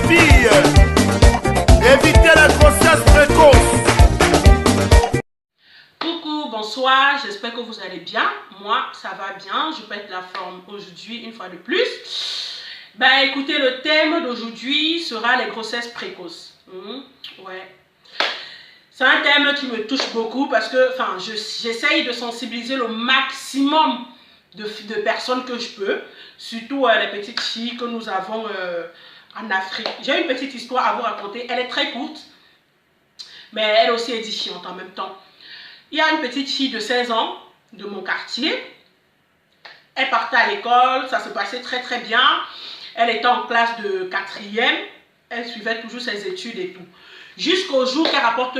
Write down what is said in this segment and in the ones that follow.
filles, évitez la grossesse précoce. Coucou, bonsoir, j'espère que vous allez bien. Moi, ça va bien, je pète la forme aujourd'hui une fois de plus. Ben écoutez, le thème d'aujourd'hui sera les grossesses précoces. Ouais. C'est un thème qui me touche beaucoup parce que j'essaye de sensibiliser le maximum de personnes que je peux, surtout les petites filles que nous avons en Afrique. J'ai une petite histoire à vous raconter, elle est très courte, mais elle est aussi édifiante en même temps. Il y a une petite fille de 16 ans de mon quartier, elle partait à l'école, ça se passait très très bien, elle était en classe de 4e, elle suivait toujours ses études et tout, jusqu'au jour qu'elle rapporte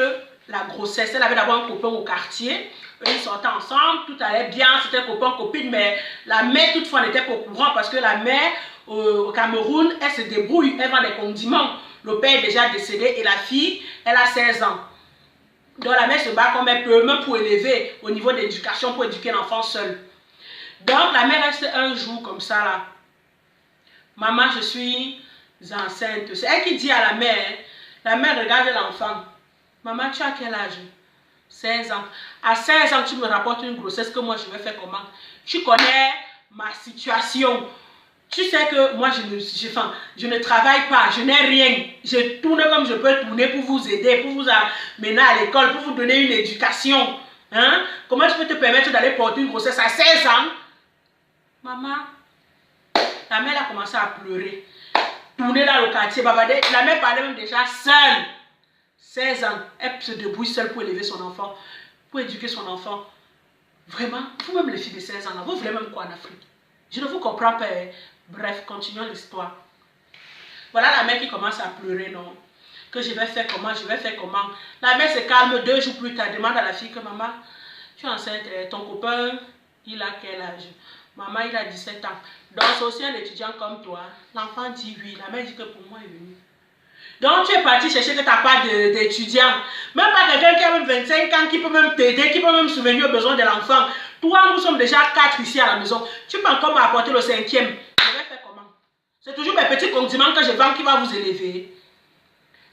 la grossesse. Elle avait d'abord un copain au quartier, ils sortaient ensemble, tout allait bien, c'était copain, copine, mais la mère toutefois n'était pas au courant parce que la mère au Cameroun, elle se débrouille, elle vend des condiments. Le père est déjà décédé et la fille, elle a 16 ans. Donc la mère se bat comme elle peut, même pour élever au niveau de l'éducation, pour éduquer l'enfant seul. Donc la mère reste un jour comme ça là. Maman, je suis enceinte. C'est elle qui dit à la mère regarde l'enfant. Maman, tu as quel âge? 16 ans. À 16 ans, tu me rapportes une grossesse que moi je vais faire comment? Tu connais ma situation. Tu sais que moi je ne travaille pas, je n'ai rien. Je tourne comme je peux tourner pour vous aider, pour vous amener à l'école, pour vous donner une éducation. Hein? Comment tu peux te permettre d'aller porter une grossesse à 16 ans? Maman, la mère a commencé à pleurer. Tourner dans le quartier, babader. La mère parlait même déjà seule. 16 ans, elle se débrouille seule pour élever son enfant, pour éduquer son enfant. Vraiment, vous-même les filles de 16 ans, là, vous voulez même quoi en Afrique? Je ne vous comprends pas. Bref, continuons l'histoire. Voilà la mère qui commence à pleurer, non? Que je vais faire comment, je vais faire comment. La mère se calme 2 jours plus tard, demande à la fille que maman, tu es enceinte, ton copain, il a quel âge? Maman, il a 17 ans. Donc, c'est aussi un étudiant comme toi. L'enfant dit oui. La mère dit que pour moi, il est venu. Donc, tu es parti chercher que tu n'as pas d'étudiant. Même pas quelqu'un qui a même 25 ans, qui peut même t'aider, qui peut même subvenir aux besoins de l'enfant. Toi, nous sommes déjà 4 ici à la maison. Tu peux encore m'apporter le 5e. Je vais faire comment? C'est toujours mes petits condiments que je vends qui va vous élever.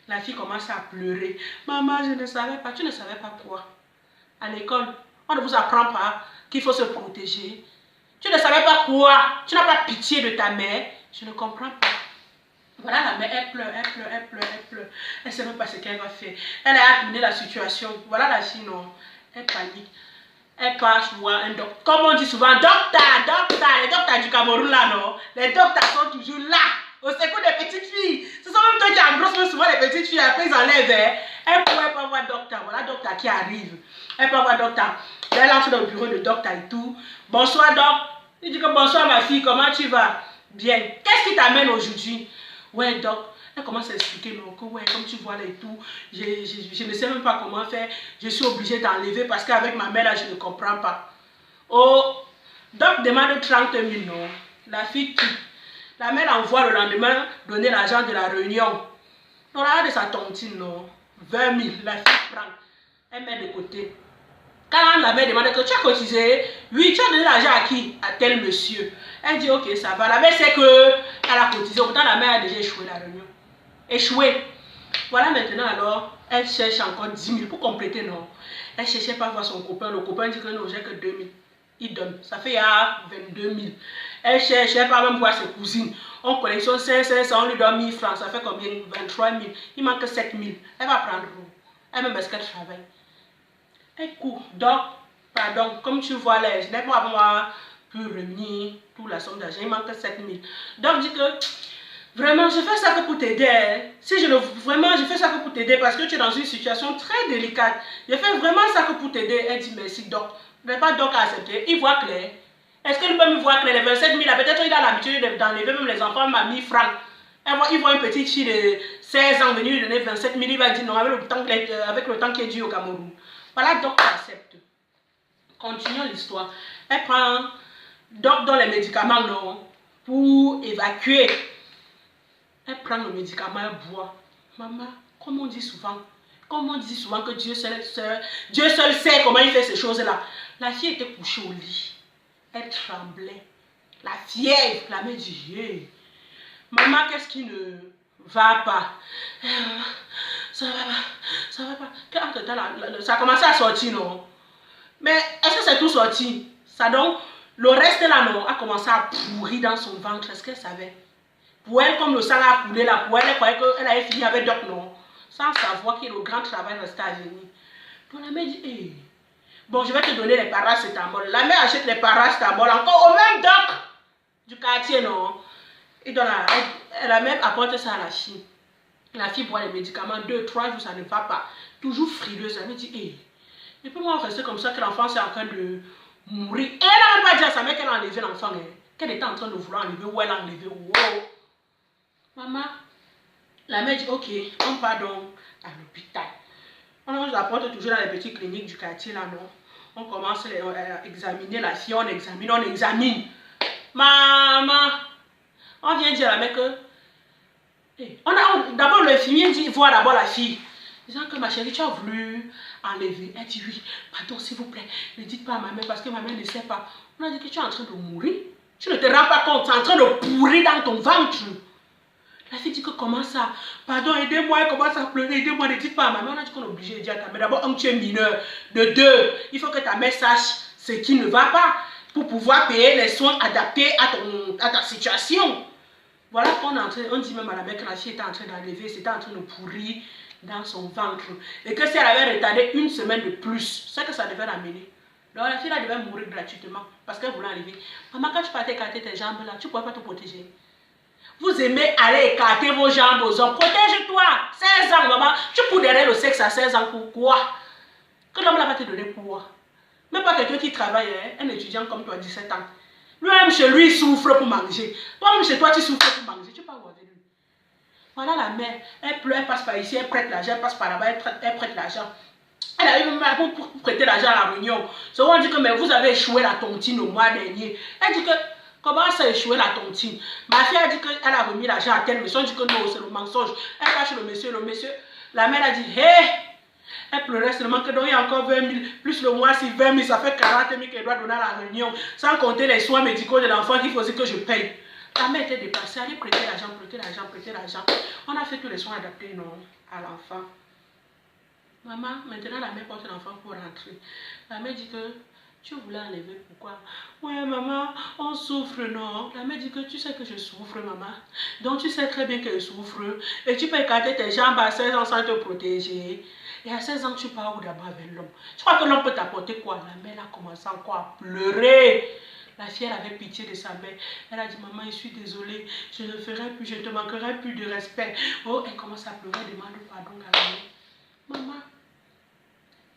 La fille commence à pleurer. Maman, je ne savais pas. Tu ne savais pas quoi? À l'école, on ne vous apprend pas qu'il faut se protéger. Tu ne savais pas quoi? Tu n'as pas pitié de ta mère? Je ne comprends pas. Voilà la mère, elle pleure, elle pleure, elle pleure, elle pleure. Elle ne sait même pas ce qu'elle va faire. Elle a adminé la situation. Voilà la fille, non. Elle panique. Elle passe voir un docteur. Comme on dit souvent, docteur, les docteurs du Cameroun là, non. Les docteurs sont toujours là, au secours des petites filles. Ce sont même toi qui engrossent souvent les petites filles, après ils enlèvent. Elle pourrait pas voir docteur. Voilà docteur qui arrive. Elle peut voir docteur. Elle entre dans le bureau de docteur et tout. Bonsoir, doc. Il dit que bonsoir ma fille, comment tu vas? Bien. Qu'est-ce qui t'amène aujourd'hui? Ouais, doc, elle commence à expliquer, non, que ouais, comme tu vois là et tout, je ne sais même pas comment faire, je suis obligée d'enlever parce qu'avec ma mère là, je ne comprends pas. Oh, doc demande 30 000, non. La fille quitte. La mère envoie le lendemain donner l'argent de la réunion. Non, l'argent de sa tontine, non. 20 000, la fille prend. Elle met de côté. Quand la mère demande que tu as cotisé, oui, tu as donné l'argent à qui? À tel monsieur. Elle dit ok, ça va. La mère sait qu'elle a cotisé. Pourtant, la mère a déjà échoué la réunion. Échoué. Voilà maintenant alors, elle cherche encore 10 000 pour compléter, non. Elle cherchait pas à voir son copain. Le copain dit que non, j'ai que 2 000. Il donne. Ça fait 22 000. Elle cherche, elle pas même voir ses cousines. On collectionne 500, on lui donne 1000 francs. Ça fait combien? 23 000. Il manque 7 000. Elle va prendre où? Elle même est-ce qu'elle travaille? Elle court. Donc, pardon, comme tu vois là, je n'ai pas moi pu revenir toute la somme d'argent. Il manque 7 000. Donc, dis que vraiment, je fais ça que pour t'aider. Si je ne, vraiment, je fais ça que pour t'aider parce que tu es dans une situation très délicate. Je fais vraiment ça que pour t'aider. Elle dit merci, doc. Je n'ai pas doc à accepter. Il voit clair. Est-ce qu'il peut me voir clair? Les 27 000, peut-être il a l'habitude d'enlever même les enfants, m'a mis francs. Il voit une petite fille de 16 ans venir lui donner 27 000. Il va dire non, avec le temps qui est dû au Cameroun. Voilà, doc accepte. Continuons l'histoire. Elle prend doc dans les médicaments, non, pour évacuer. Elle prend le médicament, elle boit. Maman, comme on dit souvent que Dieu seul sait comment il fait ces choses-là. La fille était couchée au lit. Elle tremblait. La fièvre, la mère dit, hey. Maman, qu'est-ce qui ne Va pas. Ça va pas. Ça va pas. Ça a commencé à sortir, non? Mais est-ce que c'est tout sorti? Ça donc, le reste là, non, a commencé à pourrir dans son ventre. Est-ce qu'elle savait? Pour elle, comme le sang a coulé là, pour elle, elle croyait qu'elle avait fini avec d'autres, non? Sans savoir que le grand travail restait à venir. Donc la mère dit, hey, bon, je vais te donner les paracétamol. La mère achète les paracétamol encore au même doc du quartier, non? Et donc, elle a même apporté ça à la fille. La fille boit les médicaments, 2-3 jours, ça ne va pas. Toujours frileuse. Elle me dit, hey, et puis moi, rester comme ça, que l'enfant c'est en train de mourir. Et elle n'a même pas dit à sa mère qu'elle a enlevé l'enfant, hein, qu'elle était en train de vouloir enlever, ou elle a enlevé. Wow. Maman, la mère dit, ok, on part donc à l'hôpital. On apporte toujours dans les petites cliniques du quartier, là, non? On commence à examiner la fille, on examine. Maman, on vient dire à la mère que... D'abord, le infirmier dit, voir d'abord la fille. Disant que ma chérie, tu as voulu enlever. Elle dit oui, pardon, s'il vous plaît, ne dites pas à ma mère parce que ma mère ne sait pas. On a dit que tu es en train de mourir. Tu ne te rends pas compte, tu es en train de pourrir dans ton ventre. La fille dit que comment ça? Pardon, aidez-moi, elle commence à pleurer, aidez-moi, ne dites pas à ma mère. On a dit qu'on est obligé de dire à ta mère. D'abord, tu es mineur. De 2, il faut que ta mère sache ce qui ne va pas pour pouvoir payer les soins adaptés à ta situation. Voilà qu'on est en train, on dit même à la mère que la fille était en train d'enlever, c'était en train de pourrir dans son ventre. Et que si elle avait retardé 1 semaine de plus, c'est que ça devait l'amener. Donc la fille là devait mourir gratuitement parce qu'elle voulait enlever. Maman, quand tu partais écarter tes jambes là, tu ne pouvais pas te protéger. Vous aimez aller écarter vos jambes aux hommes. Protège-toi. 16 ans, maman. Tu cours derrière le sexe à 16 ans. Pourquoi? Que l'homme là va te donner pourquoi? Même pas quelqu'un qui travaille, hein, un étudiant comme toi, 17 ans. Lui-même chez lui, il souffre pour manger. Toi-même chez toi, tu souffres pour manger. Tu parles avec lui. Voilà la mère. Elle pleure, elle passe par ici, elle prête l'argent, elle passe par là-bas, elle prête l'argent. Elle a eu même pour prêter l'argent à la réunion. Souvent on dit que mais vous avez échoué la tontine au mois dernier. Elle dit que comment ça a échoué la tontine? Ma fille a dit qu'elle a remis l'argent à tel monsieur. On dit que non, c'est le mensonge. Elle va chez le monsieur, la mère a dit hé! Hey! Elle pleurait seulement que donc il y a encore 20 000, plus le mois si 20 000, ça fait 40 000 qu'elle doit donner à la réunion. Sans compter les soins médicaux de l'enfant qu'il faut aussi que je paye. La mère était dépassée, elle prêtait l'argent, prêter l'argent, prêter l'argent. On a fait tous les soins adaptés non, à l'enfant. Maman, maintenant la mère porte l'enfant pour rentrer. La mère dit que tu voulais enlever, pourquoi? Ouais maman, on souffre non. La mère dit que tu sais que je souffre maman. Donc tu sais très bien que je souffre. Et tu peux écarter tes jambes à 16 ans sans te protéger. Et à 16 ans tu pars où d'abord avec l'homme? Tu crois que l'homme peut t'apporter quoi? La mère a commencé encore à pleurer. La fille, elle avait pitié de sa mère. Elle a dit, maman, je suis désolée. Je ne ferai plus, je ne te manquerai plus de respect. Oh, elle commence à pleurer, elle demande pardon à la mère. Maman,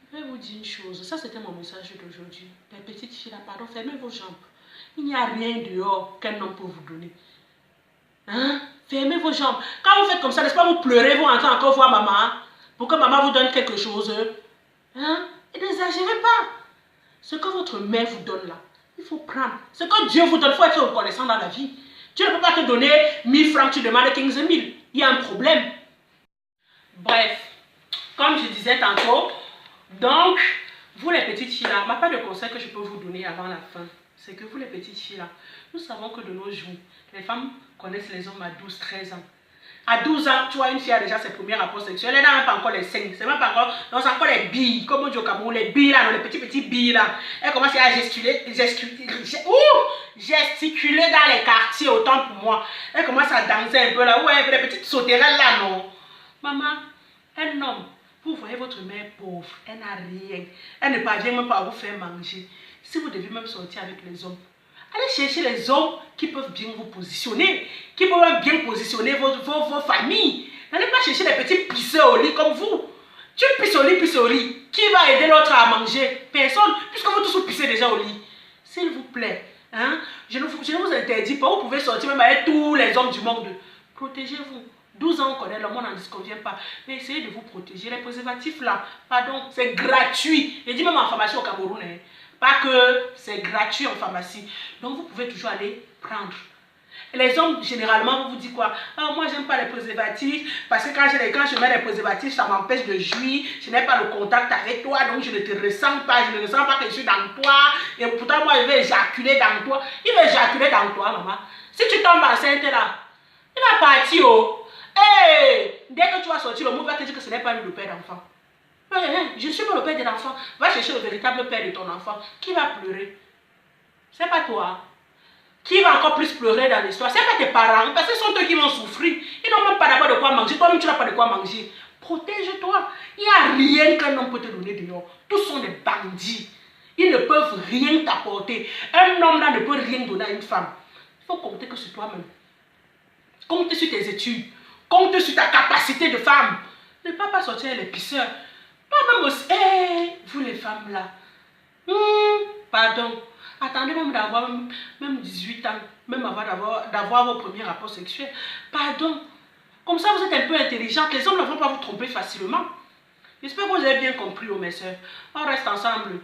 je vais vous dire une chose. Ça, c'était mon message d'aujourd'hui. Les petites filles, là, pardon, fermez vos jambes. Il n'y a rien dehors qu'un homme peut vous donner. Hein? Fermez vos jambes. Quand vous faites comme ça, n'est-ce pas, vous pleurez, vous entrez encore voir maman, pour que maman vous donne quelque chose. Hein? Et n'exagérez pas. Ce que votre mère vous donne là, il faut prendre. Ce que Dieu vous donne, il faut être reconnaissant dans la vie. Dieu ne peut pas te donner 1000 francs, tu demandes 15 000. Il y a un problème. Bref, comme je disais tantôt, donc, vous les petites filles là, ma part de conseil que je peux vous donner avant la fin, c'est que vous les petites filles là, nous savons que de nos jours, les femmes connaissent les hommes à 12-13 ans. À 12 ans, tu vois, une fille a déjà ses premiers rapports sexuels. Elle n'a même pas encore les seins. C'est même pas encore. Non, c'est encore les billes. Comme on dit au Cameroun, les billes là, les petits billes là. Elle commence à gesticuler dans les quartiers, autant pour moi. Elle commence à danser un peu là. Ouais, les petites sauterelles là, non. Maman, un homme, vous voyez votre mère pauvre. Elle n'a rien. Elle ne parvient même pas à vous faire manger. Si vous devez même sortir avec les hommes, allez chercher les hommes qui peuvent bien vous positionner, qui peuvent bien positionner vos familles. N'allez pas chercher les petits pisseurs au lit comme vous. Tu pisses au lit. Qui va aider l'autre à manger? Personne, puisque vous tous vous pissez déjà au lit. S'il vous plaît, hein, je ne vous interdis pas, vous pouvez sortir même avec tous les hommes du monde. Protégez-vous. 12 ans, on connaît, le monde n'en disconvient pas. Mais essayez de vous protéger. Les préservatifs là, pardon, c'est gratuit. Je dis même en pharmacie au Cameroun, hein. Pas que c'est gratuit en pharmacie. Donc vous pouvez toujours aller prendre. Et les hommes, généralement, vous disent quoi? Ah, moi, j'aime pas les préservatifs. Parce que quand je mets les préservatifs, ça m'empêche de jouir. Je n'ai pas le contact avec toi. Donc je ne te ressens pas. Je ne ressens pas que je suis dans toi. Et pourtant, moi, je vais éjaculer dans toi. Il va éjaculer dans toi, maman. Si tu tombes enceinte là, il va partir. Oh. Hey, dès que tu vas sortir, le mot va te dire que ce n'est pas lui le père d'enfant. Je ne suis pas le père de l'enfant. Va chercher le véritable père de ton enfant. Qui va pleurer? C'est pas toi. Qui va encore plus pleurer dans l'histoire? C'est pas tes parents, parce que ce sont eux qui vont souffrir. Ils n'ont même pas d'abord de quoi manger. Toi-même, tu n'as pas de quoi manger. Protège-toi. Il n'y a rien qu'un homme peut te donner dehors. Tous sont des bandits. Ils ne peuvent rien t'apporter. Un homme là ne peut rien donner à une femme. Il faut compter que sur toi-même. Compte sur tes études. Compte sur ta capacité de femme. Ne pas sortir les pisseurs. Toi-même aussi. Hey, vous les femmes là. Pardon. Attendez même d'avoir même 18 ans. Même avant d'avoir vos premiers rapports sexuels. Pardon. Comme ça, vous êtes un peu intelligente. Les hommes ne vont pas vous tromper facilement. J'espère que vous avez bien compris, mes soeurs. On reste ensemble.